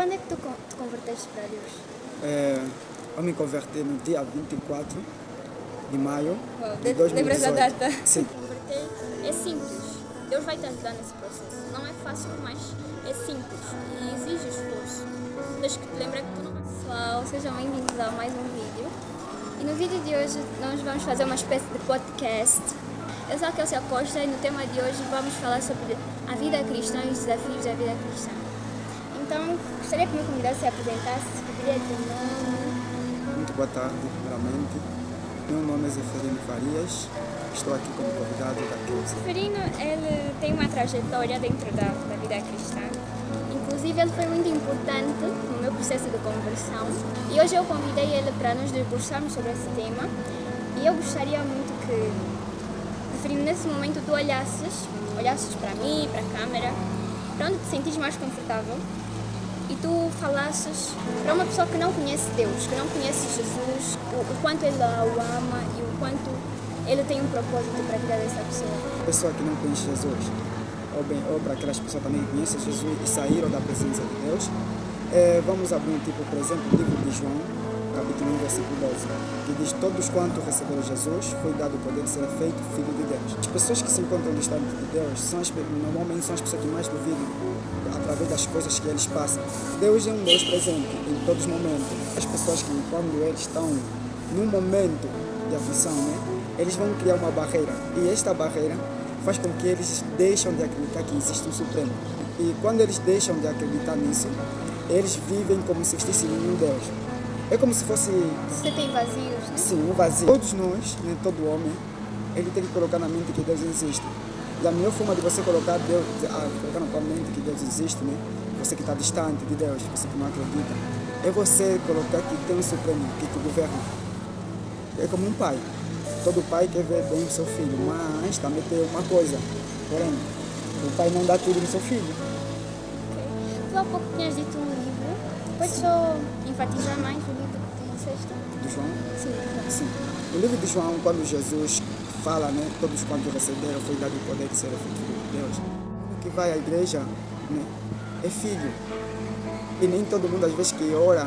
Quando é que tu te converteste para Deus? Eu me converti no dia 24 de maio de Lembras 2018. a data? Sim. Converter é simples. Deus vai te ajudar nesse processo. Não é fácil, mas é simples e exige esforço. Desde que te lembrar que tu não vai. Pessoal, sejam bem-vindos a mais um vídeo. E no vídeo de hoje nós vamos fazer uma espécie de podcast. Eu sou a Kelsey Acosta e no tema de hoje vamos falar sobre a vida cristã e os desafios da vida cristã. Então, gostaria que o meu convidado se apresentasse, poderia dizer o nome. Muito boa tarde, primeiramente. Meu nome é Zeferino Farias. Estou aqui como convidado da Kelsey. Zeferino, ele tem uma trajetória dentro da vida cristã. Inclusive, ele foi muito importante no meu processo de conversão. E hoje eu convidei ele para nos debruçarmos sobre esse tema. E eu gostaria muito que, Zeferino, nesse momento tu olhasses para mim, para a câmera, para onde te sentires mais confortável. E tu falasses para uma pessoa que não conhece Deus, que não conhece Jesus, o quanto ele o ama e o quanto ele tem um propósito para a vida dessa pessoa. A pessoa que não conhece Jesus, ou para aquelas pessoas também que conhecem Jesus e saíram da presença de Deus, vamos abrir por exemplo, o livro de João, capítulo 1, versículo 12, que diz: todos quanto receberam Jesus, foi dado o poder de ser feito filho de Deus. As pessoas que se encontram distante de Deus, normalmente são as pessoas que mais duvidam através das coisas que eles passam. Deus é um Deus presente em todos os momentos. As pessoas que, quando eles estão num momento de aflição, eles vão criar uma barreira. E esta barreira faz com que eles deixem de acreditar que existe um Supremo. E quando eles deixam de acreditar nisso, eles vivem como se existisse nenhum Deus. É como se fosse... Você tem vazios, né? Sim, um vazio. Todos nós, todo homem, ele tem que colocar na mente que Deus existe. E a melhor forma de você colocar colocar na tua mente que Deus existe, você que está distante de Deus, você que não acredita, é você colocar que tem um Supremo, que te governa. É como um pai. Todo pai quer ver bem o seu filho, mas também tem uma coisa. Porém, o pai não dá tudo no seu filho. Okay. Tu há pouco tinhas dito um livro. Podes só enfatizar mais o livro que tu disseste? Do João? Sim. Sim. O livro de João, quando Jesus fala, todos quanto receberam, foi dado o poder de ser filho de Deus. O que vai à igreja, é filho. E nem todo mundo, às vezes, que ora,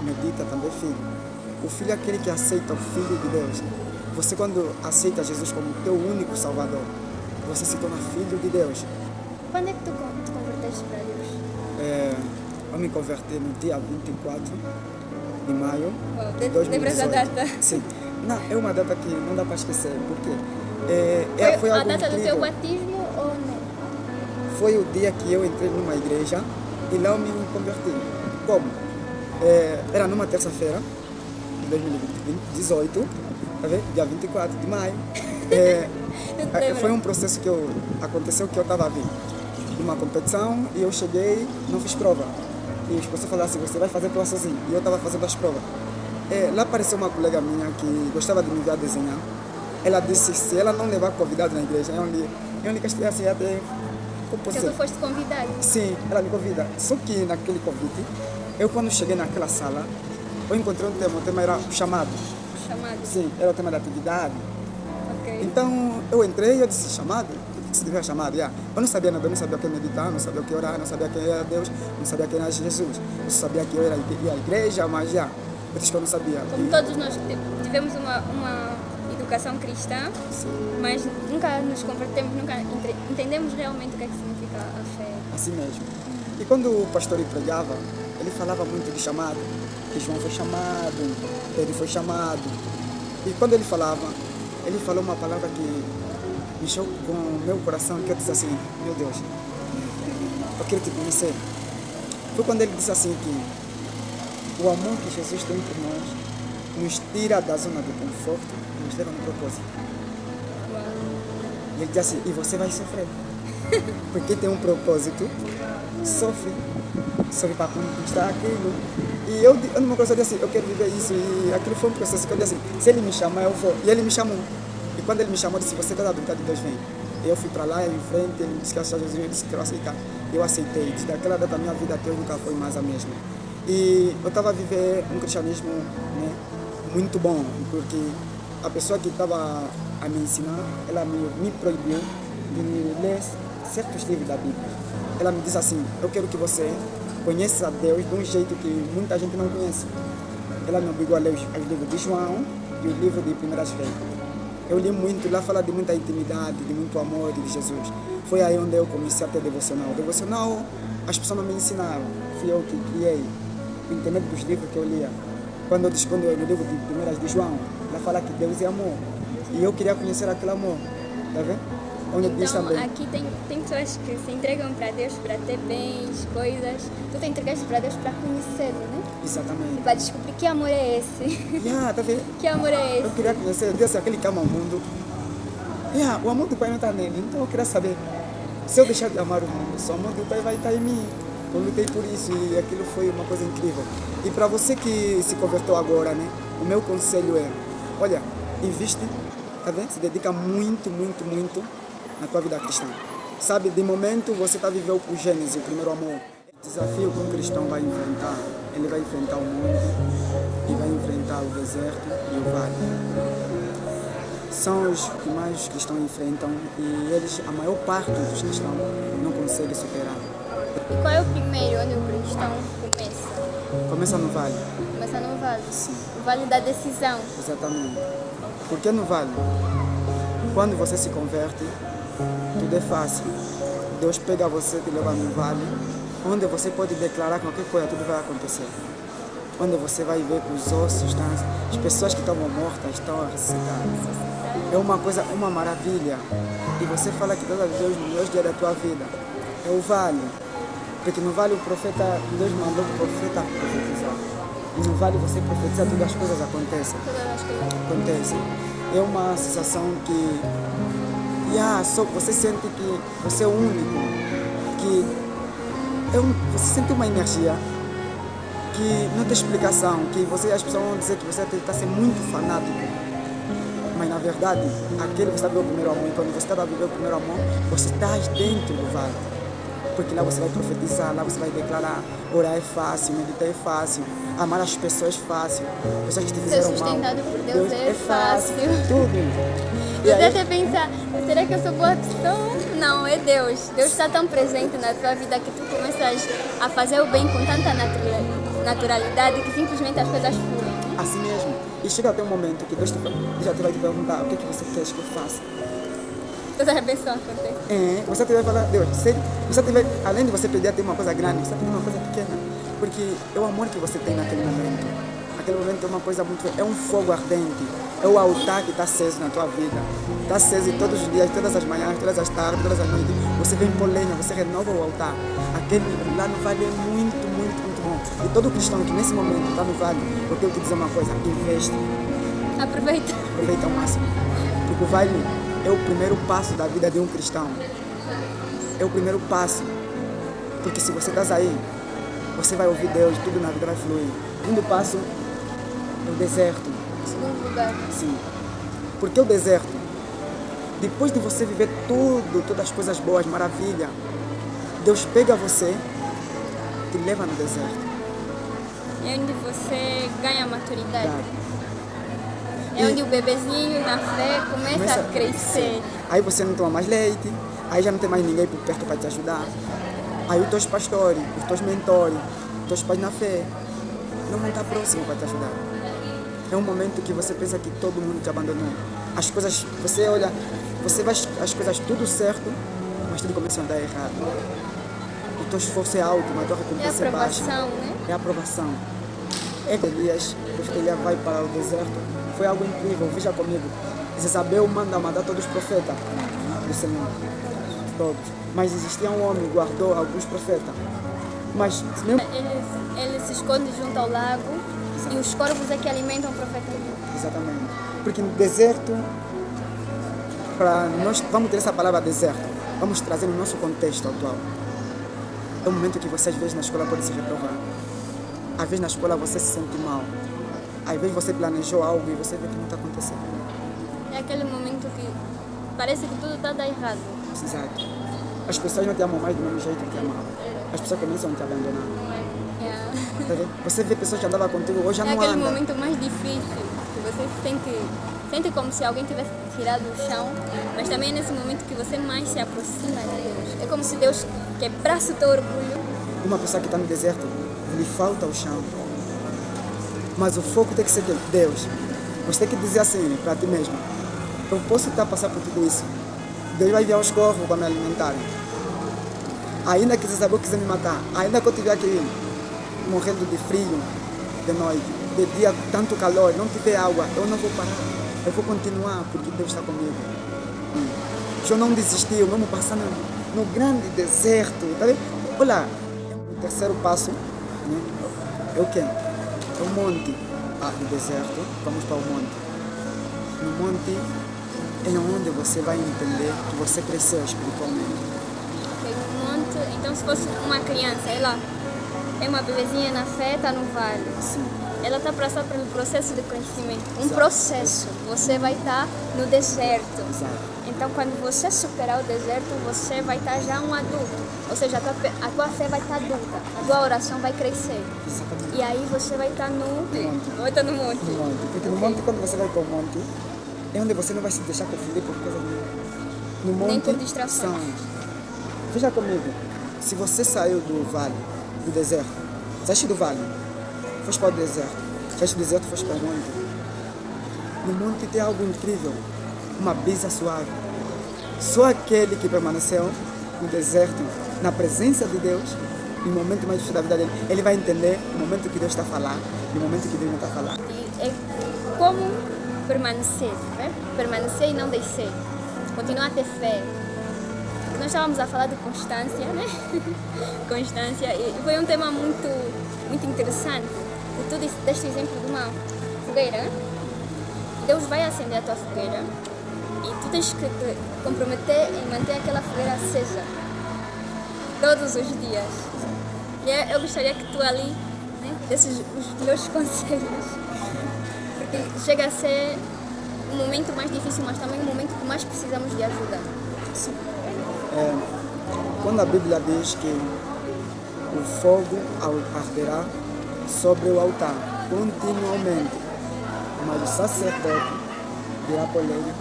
medita, também é filho. O filho é aquele que aceita o Filho de Deus. Você, quando aceita Jesus como teu único Salvador, você se torna filho de Deus. Quando é que tu te converteste para Deus? Eu me converti no dia 24 de maio de 2018. Lembras a data? Sim. Não, é uma data que não dá para esquecer, porque foi a algo data do incrível. teu batismo ou não? Foi o dia que eu entrei numa igreja e lá eu me converti. Como? Era numa terça-feira de 2018, tá vendo? Dia 24 de maio. Foi um processo que aconteceu que eu estava vindo numa competição e eu cheguei, não fiz prova. E os professores falaram assim: você vai fazer prova sozinho. E eu estava fazendo as provas. Lá apareceu uma colega minha que gostava de me ver a desenhar. Ela disse: se ela não levar convidado na igreja, eu lhe castei assim até. Porque tu foste convidado? Sim, ela me convida. Só que naquele convite, eu quando cheguei naquela sala, eu encontrei um tema. O tema era o chamado. Chamado? Sim, era o tema da atividade. Ok. Então eu entrei e eu disse: chamado? Se tiver chamado, Eu não sabia nada, eu não sabia o que meditar, não sabia o que orar, não sabia quem era Deus, não sabia quem era Jesus. Eu sabia que eu ia à igreja, mas eu disse que eu não sabia. Como todos nós tivemos uma educação cristã, sim, mas nunca nos convertemos, nunca entendemos realmente o que é que significa a fé. Assim mesmo. E quando o pastor pregava, ele falava muito de chamado, que João foi chamado, Pedro foi chamado. E quando ele falava, ele falou uma palavra que mexeu com o meu coração, que eu disse assim: meu Deus, eu quero te conhecer. Foi quando ele disse assim que o amor que Jesus tem por nós nos tira da zona do conforto e nos leva no propósito. E ele disse assim: e você vai sofrer. Porque tem um propósito, sofre para conquistar aquilo. E eu no meu coração disse assim: eu quero viver isso. E aquilo foi um processo que eu disse assim: se ele me chamar, eu vou. E ele me chamou. E quando ele me chamou, disse: você está da vontade de Deus, vem. E eu fui para lá, em frente, ele disse que achava Jesus, eu disse que eu aceitar. Eu aceitei. Desde aquela data, minha vida até hoje nunca foi mais a mesma. E eu estava a viver um cristianismo muito bom, porque a pessoa que estava a me ensinar, ela me proibiu de ler certos livros da Bíblia. Ela me disse assim: eu quero que você conheces a Deus de um jeito que muita gente não conhece. Ela me obrigou a ler os livros de João e o livro de Primeiras Reis. Eu li muito, lá fala de muita intimidade, de muito amor de Jesus. Foi aí onde eu comecei a ter devocional. Devocional, as pessoas não me ensinaram. Fui eu que criei, por intermédio dos livros que eu lia. Quando eu descobri o livro de Primeiras de João, ela fala que Deus é amor. E eu queria conhecer aquele amor. Tá vendo? Onde diz Então, também. aqui tem pessoas que se entregam para Deus para ter bens, coisas. Tu te entregaste para Deus para conhecê-lo, né? Exatamente. E para descobrir que amor é esse. Tá vendo? Que amor é Eu esse? queria conhecer Deus, aquele que ama o mundo. O amor do Pai não está nele. Então eu queria saber, se eu deixar de amar o mundo, só o amor do Pai vai estar em mim. Eu lutei por isso e aquilo foi uma coisa incrível. E para você que se converteu agora, né? O meu conselho é, olha, investe, tá vendo? Se dedica muito, muito, muito na tua vida cristã. Sabe, de momento você está vivendo o Gênesis, o primeiro amor. O desafio que um cristão vai enfrentar, ele vai enfrentar o monte e vai enfrentar o deserto e o vale. São os que mais os cristãos enfrentam e eles, a maior parte dos cristãos não consegue superar. E qual é o primeiro onde o cristão começa? Começa no vale. Começa no vale. Sim. O vale da decisão. Exatamente. Por que no vale? Quando você se converte, tudo é fácil. Deus pega você e te leva no vale, onde você pode declarar qualquer coisa, tudo vai acontecer. Onde você vai ver que os ossos, as pessoas que estavam mortas estão a ressuscitar. É uma coisa, uma maravilha. E você fala que Deus é Deus no melhor dia da tua vida. É o vale. Porque no vale o profeta, Deus mandou o profeta profetizar. E no vale você profetiza, todas as coisas acontecem. Todas as coisas. Acontece. É uma sensação que só você sente que você é o único, que você sente uma energia que não tem explicação, que as pessoas vão dizer que você está sendo muito fanático, mas na verdade, aquele que você está vivendo o primeiro amor, e quando você está vivendo o primeiro amor, você está dentro do vale. Porque lá você vai profetizar, lá você vai declarar, orar é fácil, meditar é fácil, amar as pessoas é fácil, pessoas que te fizeram mal. Ser sustentado por Deus é fácil. Tudo. E Você aí, até pensar, será que eu sou boa pessoa? Não, é Deus. Deus está tão presente na tua vida que tu começas a fazer o bem com tanta naturalidade que simplesmente as coisas fluem. assim mesmo. E chega até um momento que Deus já vai te perguntar o que você quer que eu faça. Todas as bênçãos acontecem. Você vai falar, Deus, além de você pedir até uma coisa grande, você pede uma coisa pequena. Porque é o amor que você tem naquele momento. Aquele momento é uma coisa muito... É um fogo ardente. É o altar que está aceso na tua vida. Está aceso todos os dias, todas as manhãs, todas as tardes, todas as noites. Você vem pôr lenha, você renova o altar. Aquele lá no vale é muito, muito, muito bom. E todo cristão que nesse momento está no vale, eu tenho que dizer uma coisa, investe. Aproveita ao máximo. Porque o vale é o primeiro passo da vida de um cristão. É o primeiro passo. Porque se você está aí, você vai ouvir Deus, tudo na vida vai fluir. Segundo passo é o deserto. Segundo lugar. Sim. Porque o deserto, depois de você viver todas as coisas boas, maravilha, Deus pega você e te leva no deserto. É onde você ganha maturidade. Tá. É onde o bebezinho na fé começa a crescer. Aí você não toma mais leite, aí já não tem mais ninguém por perto para te ajudar. Aí os teus pastores, os teus mentores, os teus pais na fé não vão estar próximos para te ajudar. É um momento que você pensa que todo mundo te abandonou. As coisas, você olha, você vai as coisas tudo certo, mas tudo começa a dar errado. O teu esforço é alto, mas a tua recompensa é baixa. É a aprovação, né? É a aprovação. Elias, o profeta Elias vai para o deserto. Foi algo incrível, veja comigo. Jezabel manda matar todos os profetas do Senhor. Todos. Mas existia um homem que guardou alguns profetas. Mas mesmo... Ele se esconde junto ao lago. E os corvos é que alimentam o profeta. Exatamente. Porque no deserto, para nós, vamos ter essa palavra deserto, vamos trazer no nosso contexto atual. É um momento que você às vezes na escola pode se reprovar. Às vezes na escola você se sente mal. Às vezes você planejou algo e você vê que não está acontecendo. É aquele momento que parece que tudo está a dar errado. Exato. As pessoas não te amam mais do mesmo jeito que te amavam. As pessoas começam a te abandonar. Tá vendo? Você vê pessoas que andavam contigo, hoje já não andam. É aquele momento mais difícil, que você sente como se alguém tivesse tirado o chão, mas também é nesse momento que você mais se aproxima de Deus. É como se Deus quebrasse o teu orgulho Uma pessoa que está no deserto, lhe falta o chão. Mas o foco tem que ser de Deus. Você tem que dizer assim para ti mesmo: eu posso estar passando por tudo isso. Deus vai enviar os corvos para me alimentar. Ainda que Jezabel quiser me matar, ainda que eu tiver aqui morrendo de frio de noite, de dia tanto calor, não tiver água, eu não vou parar. Eu vou continuar porque Deus está comigo. Eu não desisti, vamos passar no grande deserto. Tá vendo? Olha, o terceiro passo, né, é o quê? É o monte do deserto. Vamos para o monte. No monte é onde você vai entender que você cresceu espiritualmente. Ok, no monte, então se fosse uma criança, ela é uma bebezinha na fé, está no vale. Sim. Ela está passando pelo processo de conhecimento. Um Exato. processo. Você vai estar no deserto. Exato. Então, quando você superar o deserto, você vai estar já um adulto. Ou seja, a tua fé vai estar adulta. A tua oração vai crescer. Exatamente. E aí você vai estar no monte. Vai estar no monte. No monte. Porque no monte, quando você vai para o monte, é onde você não vai se deixar confundir por coisa nenhuma. No monte, Nem por distrações. Veja comigo, se você saiu do vale, do deserto, saíste do vale, foste para o deserto, saíste do deserto, foste para o monte. No monte tem algo incrível, uma brisa suave. Só aquele que permaneceu no deserto, na presença de Deus, no momento mais difícil da vida dele, ele vai entender o momento que Deus está a falar e o momento que Deus não está a falar. E é como permanecer, né? Permanecer e não descer. Continuar a ter fé. Nós estávamos a falar de constância, né? Constância. E foi um tema muito, muito interessante. E tu deste exemplo de uma fogueira, né? Deus vai acender a tua fogueira e tu tens que te comprometer em manter aquela fogueira acesa todos os dias. E eu gostaria que tu ali, né, desses os meus conselhos, porque chega a ser um momento mais difícil, mas também um momento que mais precisamos de ajuda. Sim. Quando a Bíblia diz que o fogo arderá sobre o altar continuamente, mas o sacerdote virá por lenha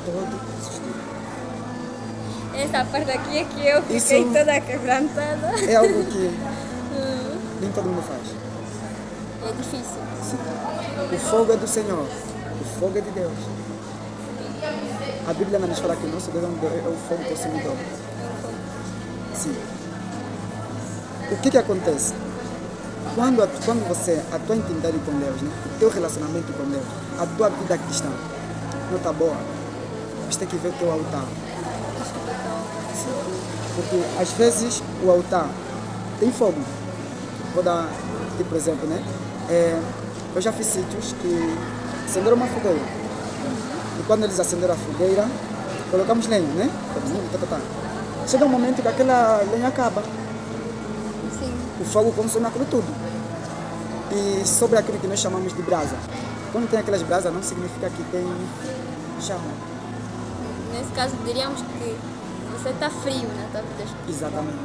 todos os dias. Essa parte aqui é que eu fiquei Isso toda quebrantada. é algo que nem todo mundo faz. É difícil. Sim. O fogo é do Senhor, o fogo é de Deus. A Bíblia não nos fala que o nosso Deus é o fogo consumidor. Sim. O que acontece? Quando você, a tua intimidade com Deus, né? O teu relacionamento com Deus, a tua vida cristã não está boa, você tem que ver o teu altar. Sim. Porque às vezes o altar tem fogo. Vou dar tipo exemplo, né? Eu já fiz sítios que acenderam uma fogueira. E quando eles acenderam a fogueira, colocamos lenha, né? Chega um momento que aquela lenha acaba. Sim. O fogo consome aquilo tudo. E sobre aquilo que nós chamamos de brasa. Quando tem aquelas brasas, não significa que tem chama. Nesse caso, diríamos que você está frio na tua vida. Exatamente.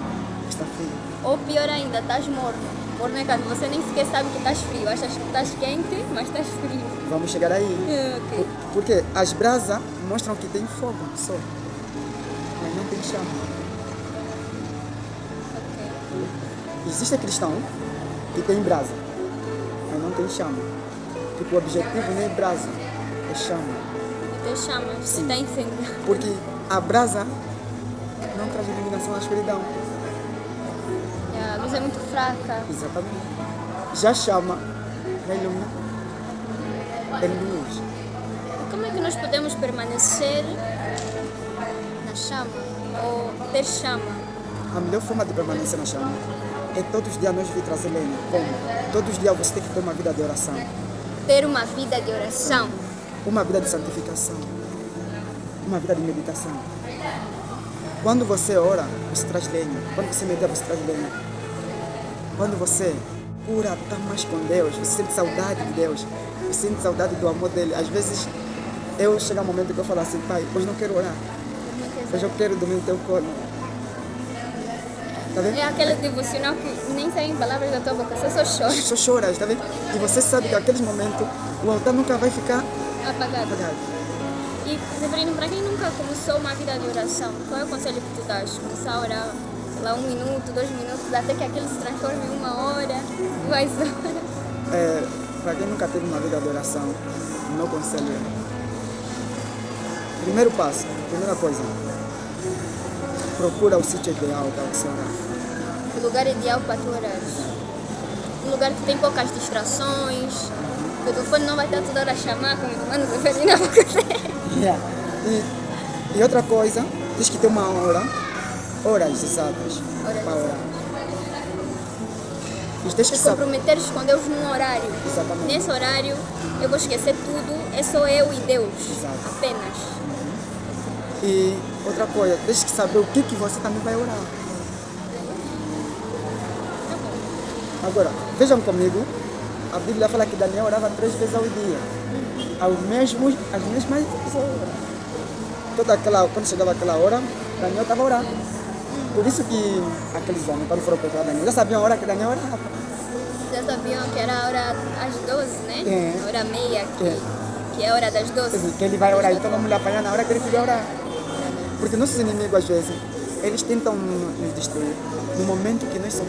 Está frio. Ou pior ainda, estás morno. Morno é quando você nem sequer sabe que estás frio. Achas que estás quente, mas estás frio. Vamos chegar aí. Ok. Porque as brasas mostram que tem fogo só. Mas não tem chama. Existe cristão que tem brasa, mas não tem chama. Tipo, o objetivo nem é brasa, é chama. Então chama, você está incendiando. Porque a brasa não traz iluminação à escuridão. A luz é muito fraca. Exatamente. Já chama, não ilumina. É luz. Como é que nós podemos permanecer na chama? Ou ter chama? A melhor forma de permanecer na chama é todos os dias nós vir trazer lenha. Como? Todos os dias você tem que ter uma vida de oração. Ter uma vida de oração. Uma vida de santificação. Uma vida de meditação. Quando você ora, você traz lenha. Quando você medita, você traz lenha. Quando você cura, está mais com Deus, você sente saudade de Deus, você sente saudade do amor dele. Às vezes, eu chego a um momento que eu falo assim: pai, hoje não quero orar. Hoje eu quero dormir no teu colo. Tá vendo? É aquele devocional que nem saem palavras da tua boca, você só chora. Só choras, tá vendo? E você sabe que naqueles momentos o altar nunca vai ficar Apagado. apagado. E, Severino, para quem nunca começou uma vida de oração, qual é o conselho que tu dás? Começar a orar lá 1 minuto, 2 minutos, até que aquilo se transforme em 1 hora, 2 horas. Para quem nunca teve uma vida de oração, o meu conselho é: primeiro passo, primeira coisa, procura o sítio ideal para você orar. O lugar ideal para tu orar. Um lugar que tem poucas distrações, que o telefone não vai estar toda hora a chamar, como o mano Zeferina vai acontecer. Yeah. E outra coisa, diz que tem uma horas exatas para orar. E tens que Se saber. comprometeres com Deus num horário. Exatamente. Nesse horário eu vou esquecer tudo, é só eu e Deus. Exato. Apenas. E outra coisa, tens que saber o que você também vai orar. Tá bom. Agora, vejam comigo, a Bíblia fala que Daniel orava 3 vezes ao dia. As mesmas horas. Quando chegava aquela hora, Daniel estava orando. Por isso que aqueles homens, quando foram procurar Daniel, já sabiam a hora que Daniel orava. Já sabiam que era a hora às 12, né? É. A hora meia, que é a hora das 12. Que ele vai orar, então vamos lhe apanhar na hora que ele estiver orar. Porque nossos inimigos, às vezes, eles tentam nos destruir no momento que nós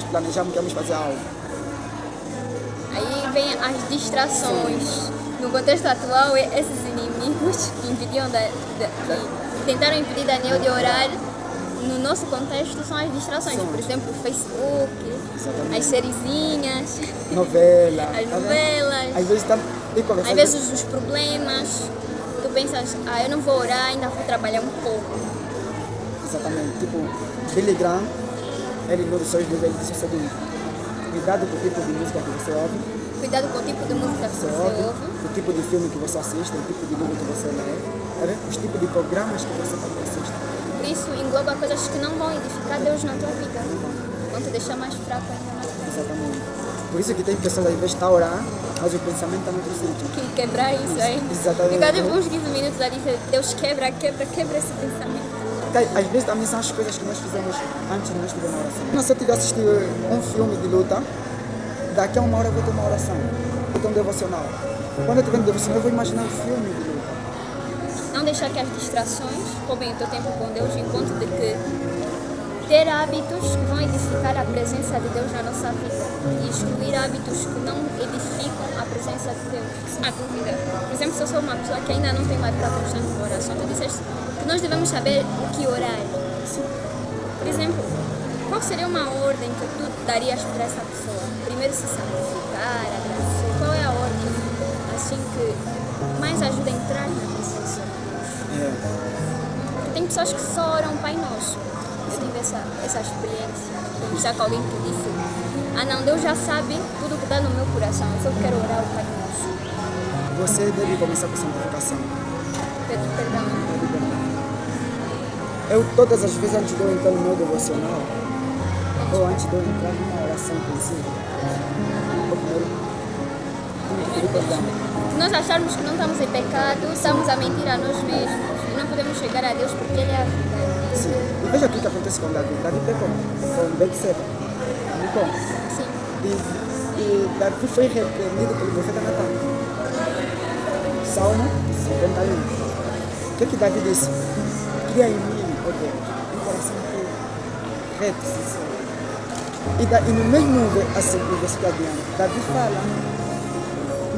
planejamos que vamos fazer algo. Aí vem as distrações. No contexto atual, esses inimigos que tentaram impedir Daniel de orar, no nosso contexto, são as distrações. Por exemplo, o Facebook, Exatamente. as sériezinhas, Novela. as novelas, Às vezes às vezes os problemas. Tu pensas, eu não vou orar, ainda vou trabalhar um pouco. Exatamente. Tipo, Billy Graham, ele no dos seus livros, ele disse o seguinte: cuidado com o tipo de música que você ouve, Cuidado com o tipo de música que você ouve, o tipo de filme que você assiste, o tipo de livro que você lê, os tipos de programas que você também assiste. por isso engloba coisas que não vão edificar Deus na tua vida, vão te deixar mais fraco ainda na vida. Exatamente. Por isso que tem pessoas, às vezes, que estão a orar, mas o pensamento está no outro sítio. Que quebrar isso aí. Exatamente. Ficar tipo uns 15 minutos a dizer, Deus quebra esse pensamento. Às vezes também são as coisas que nós fizemos antes de nós termos uma oração. Se eu tiver assistido um filme de luta, daqui a 1 hora eu vou ter uma oração, vou ter um devocional. Quando eu tiver um devocional, eu vou imaginar um filme de luta. Não deixar que as distrações roubem o teu tempo com Deus, enquanto de que ter hábitos que vão edificar a presença de Deus na nossa vida e excluir hábitos que não edificam a presença de Deus. A dúvida. Por exemplo, se eu sou uma pessoa que ainda não tem uma vida constante de oração, tu disseste que nós devemos saber o que orar. Por exemplo, qual seria uma ordem que tu darias para essa pessoa? Primeiro se santificar, agradecer. Qual é a ordem assim que mais ajuda a entrar na presença de Deus? Porque tem pessoas que só oram Pai Nosso. Eu tive essa experiência. Conversar com alguém que disse, não, Deus já sabe tudo que está no meu coração, eu só quero orar o Pai Nosso. Você deve começar com santificação. Pedir perdão. Eu, todas as vezes, antes de eu entrar no meu devocional, ou antes de eu entrar numa oração em si, eu primeiro tenho que pedir perdão. Se nós acharmos que não estamos em pecado, estamos a mentir a nós mesmos. E não podemos chegar a Deus porque Ele é a verdade. Sim. E veja o que acontece com Davi. Davi pecou com Betseba. Pecou. Sim. E Davi foi repreendido pelo profeta Natan. Salmo 51. O que Davi disse? Cria em mim, ó Deus, um coração puro, reto, sincero. E no mesmo versículo adiante, Davi fala: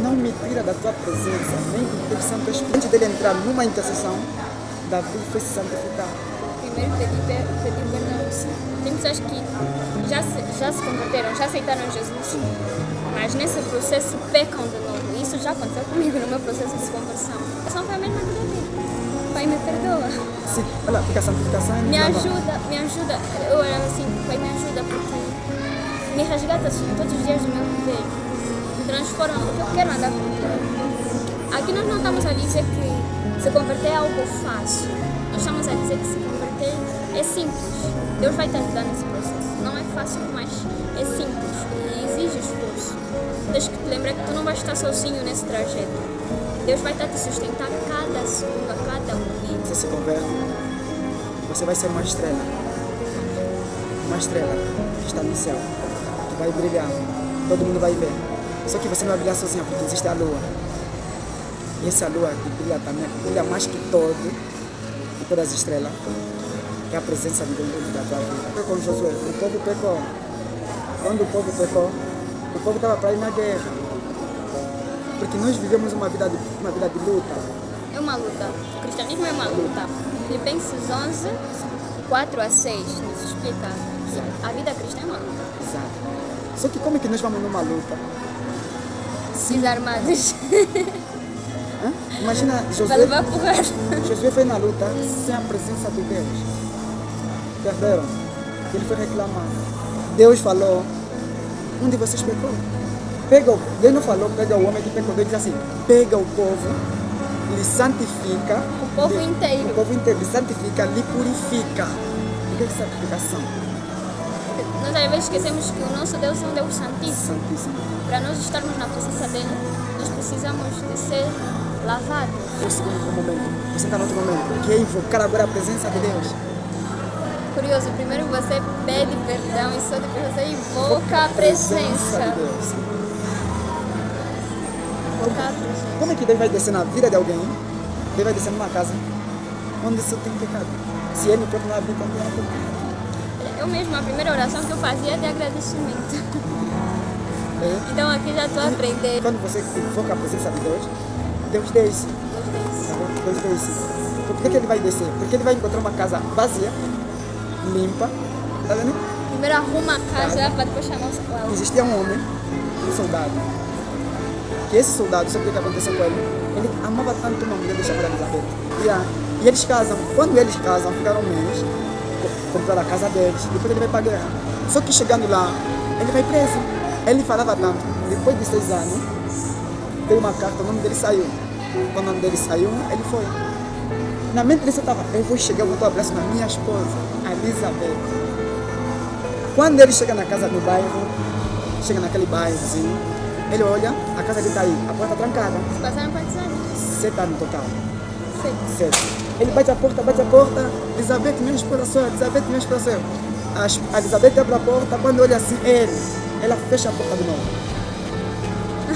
não me tira da tua presença, nem do teu Santo Espírito. Antes dele entrar numa intercessão, Davi foi se santificar. Primeiro pedir perdão. Tem pessoas que já se converteram, já aceitaram Jesus, mas nesse processo pecam de novo. Isso já aconteceu comigo no meu processo de conversão. Só foi a mesma que Davi. Pai, me perdoa. Sim, olha, porque a santificação é Me ajuda. Eu era assim, Pai, me ajuda porque me resgata assim, todos os dias do meu viver. Me transforma, porque eu quero andar contigo. Aqui nós não estamos a dizer que se converter é algo fácil. Nós estamos a dizer que se converter é simples. Deus vai te ajudar nesse processo. Não é fácil, mas é simples e exige esforço. Tens que te lembrar que tu não vais estar sozinho nesse trajeto. Deus vai estar te sustentar cada segundo, a cada momento. Você se converte, você vai ser uma estrela. Uma estrela que está no céu, que vai brilhar. Todo mundo vai ver. Só que você não vai brilhar sozinha, porque existe a lua. E essa lua que brilha também, brilha mais que todas as estrelas. é a presença de Deus dentro da tua vida. Com Josué, o povo pecou. Quando o povo pecou, o povo estava para ir na guerra. Porque nós vivemos uma vida de luta. É uma luta. O cristianismo é uma luta. Filipenses 11, 4 a 6 nos explica que a vida cristã é uma luta. Exato. Só que como é que nós vamos numa luta? Desarmados. Hã? Imagina, Para levar porrada. Josué foi na luta sem a presença de Deus. Perderam? Ele foi reclamar. Deus falou, um de vocês pecou. Deus não falou, pega o homem que pecou. Deus diz assim, pega o povo, lhe santifica. O povo inteiro. O povo inteiro lhe santifica, lhe purifica. O que é santificação? Nós às vezes esquecemos que o nosso Deus é um Deus santíssimo. Santíssimo. Para nós estarmos na presença dele, nós precisamos de ser lavados. O segundo momento, você está no outro momento, que é invocar agora a presença de Deus. Curioso, primeiro você pede perdão e só depois você invoca a presença. de Deus. Invocar a presença. Como é que Deus vai descer na vida de alguém? Deus vai descer numa casa onde só tem pecado. Se ele próprio não habita, não habita. Eu mesma, a primeira oração que eu fazia é de agradecimento. É? Então aqui já estou a aprender. Quando você invoca a presença de Deus, Deus desce. Deus desce. Tá bom? Deus desce. Por que ele vai descer? Porque ele vai encontrar uma casa vazia, limpa. Tá vendo? Primeiro arruma a casa para depois chamar o Existia um homem, um soldado. Que esse soldado, sabe o que aconteceu com ele? Ele amava tanto uma mulher chamada Elizabeth. E eles casam. Quando eles casam, ficaram um mês, compraram a casa deles, depois ele vai para a guerra. Só que chegando lá, ele vai preso. Ele falava tanto. Depois de 6 anos, veio uma carta, o nome dele saiu. Quando o nome dele saiu, ele foi. Na mente dele só estava, eu vou chegar, vou dar um abraço na minha esposa, a Elizabeth. Quando ele chega na casa do bairro, chega naquele bairrozinho, ele olha, a casa dele está aí, a porta trancada. Passaram quantos anos? 7 anos no total. 7. 7. Ele bate a porta, Elizabeth, minha esposa sou eu, Elizabeth, minha esposa sou eu. A Elizabeth abre a porta, quando olha assim, ela fecha a porta de novo.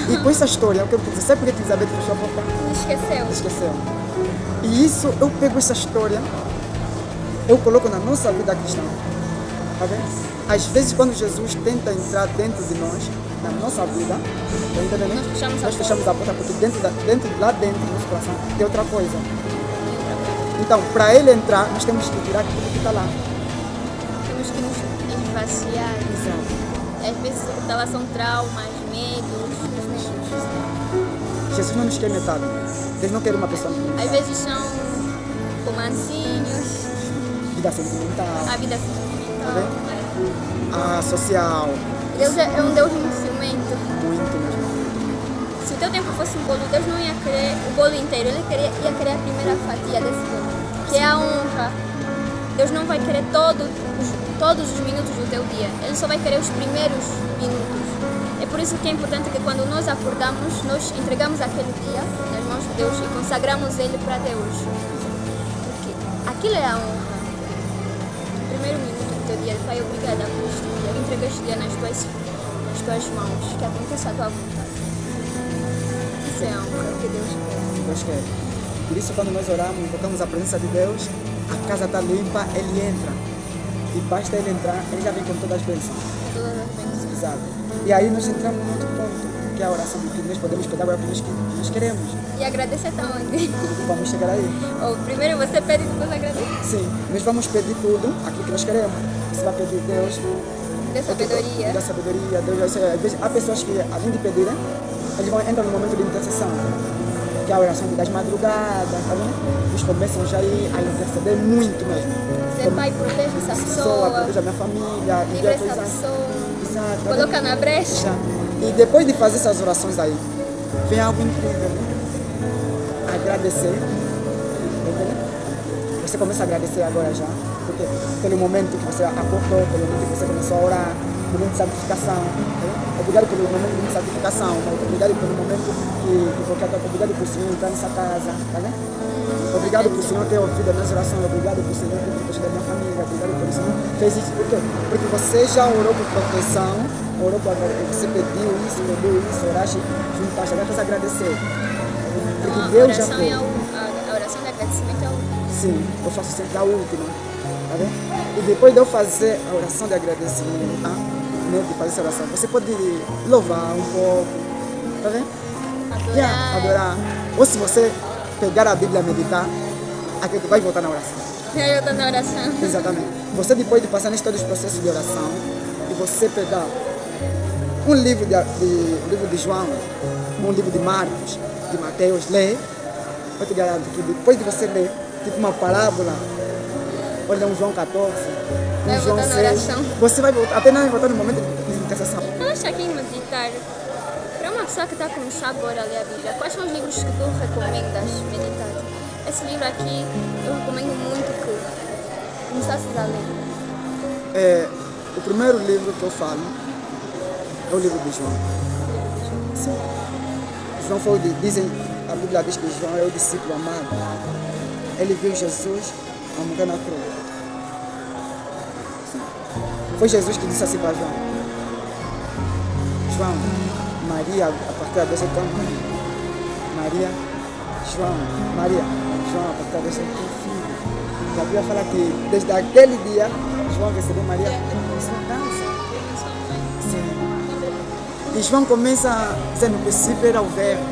E com essa história, eu quero dizer, sabe por que Elizabeth fechou a porta? Esqueceu. E isso, eu pego essa história, eu coloco na nossa vida cristã. Tá vendo? Às vezes, quando Jesus tenta entrar dentro de nós, na nossa vida, tá entendendo? Nós fechamos a porta porque lá dentro do nosso coração tem outra coisa. Então, para ele entrar, nós temos que tirar tudo que está lá. Temos que nos esvaziar. Exato. Às vezes o que está lá são traumas, medos. Jesus não nos quer metade. Deus não quer uma pessoa. Às vezes são romancinhos, Vida sentimental. a vida Tá sentimental. vendo? A social. Deus é um Deus muito ciumento. Muito mesmo. Se o teu tempo fosse um bolo, Deus não ia querer o bolo inteiro, Ele ia querer a primeira fatia desse bolo, que é a honra. Deus não vai querer todos os minutos do teu dia, Ele só vai querer os primeiros minutos. É por isso que é importante que quando nós acordamos, nós entregamos aquele dia nas mãos de Deus e consagramos ele para Deus. Porque aquilo é a honra. O primeiro minuto do teu dia, Pai, obrigada por este dia. Eu entrego este dia nas tuas mãos, que aconteça a tua vontade. Isso é a honra que Deus quer. Deus quer. Por isso, quando nós oramos, invocamos a presença de Deus, a casa está limpa, ele entra. E basta ele entrar, ele já vem com todas as bênçãos. Com todas as bênçãos. Exato. E aí nós entramos no outro ponto, que é a oração, que nós podemos pedir agora para nós queremos. E agradecer tá onde? Vamos chegar aí. Ou primeiro você pede e depois agradece. Sim, nós vamos pedir tudo, aquilo que nós queremos. Você vai pedir Deus. Dê sabedoria. Da sabedoria. Deus, às vezes, há pessoas que, além de pedirem, eles vão entrar no momento de intercessão. Que é a oração das madrugadas, tá vendo? Eles começam já a interceder muito mesmo. Você, Pai, protege essa pessoa. Protege a minha família. Livra essa pessoa. Exato. Coloca na brecha. E depois de fazer essas orações aí, vem algo incrível, né? Agradecer. Entendeu? Você começa a agradecer agora já. Porque pelo momento que você acordou, pelo momento que você começou a orar, pelo momento de santificação. Obrigado pelo momento de santificação. Obrigado pelo momento que foi criado. Obrigado por o Senhor entrar nessa casa. Tá vendo? Obrigado por o Senhor ter ouvido as minhas orações. Obrigado por o Senhor ter protegido a minha família. Obrigado por o Senhor fez isso. Por quê? Porque você já orou por proteção, orou por você pediu isso, oraste, juntaste. Agora você agradecer. Porque Deus já fez. A oração de agradecimento é a última. Sim, eu faço sempre a última. Tá vendo? E depois de eu fazer a oração de agradecimento, né, de fazer essa oração, você pode louvar um pouco, tá vendo? Adorar. Ou se você pegar a Bíblia e meditar, aqui tu vai voltar na oração. Eu estou na oração. Exatamente. Você depois de passar nesses todos os processos de oração, e você pegar um livro de João, um livro de Marcos, de Mateus, ler, eu te garanto que depois de você ler, tipo uma parábola, olha um João 14, Vai um João voltar na 6, oração. você vai voltar, até não vai voltar no momento de intercessão. Eu acho que meditar, para uma pessoa que está a começar agora a ler a Bíblia, quais são os livros que tu recomendas meditar? Esse livro aqui eu recomendo muito que começasses a ler. O primeiro livro que eu falo é o livro de João. Sim. João foi a Bíblia diz que João é o discípulo amado. Ele viu Jesus a morrer na cruz. Sim. Foi Jesus que disse assim para João: João, Maria, a partir dessa tua mãe. Maria, João, a partir dessa tua filho. A Bíblia fala que desde aquele dia João recebeu Maria em sua casa. Sim. E João começa a dizer: no princípio era o verbo.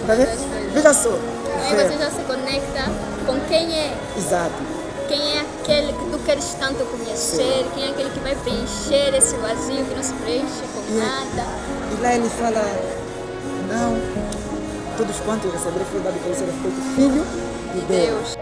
Tá vendo? Veja só. Aí você já se conecta com quem é. Exato. Quem é aquele que tu queres tanto conhecer, quem é aquele que vai preencher esse vazio que não se preenche com nada. E lá ele fala: não, todos quantos receberam foi dado para ser feito filho de Deus.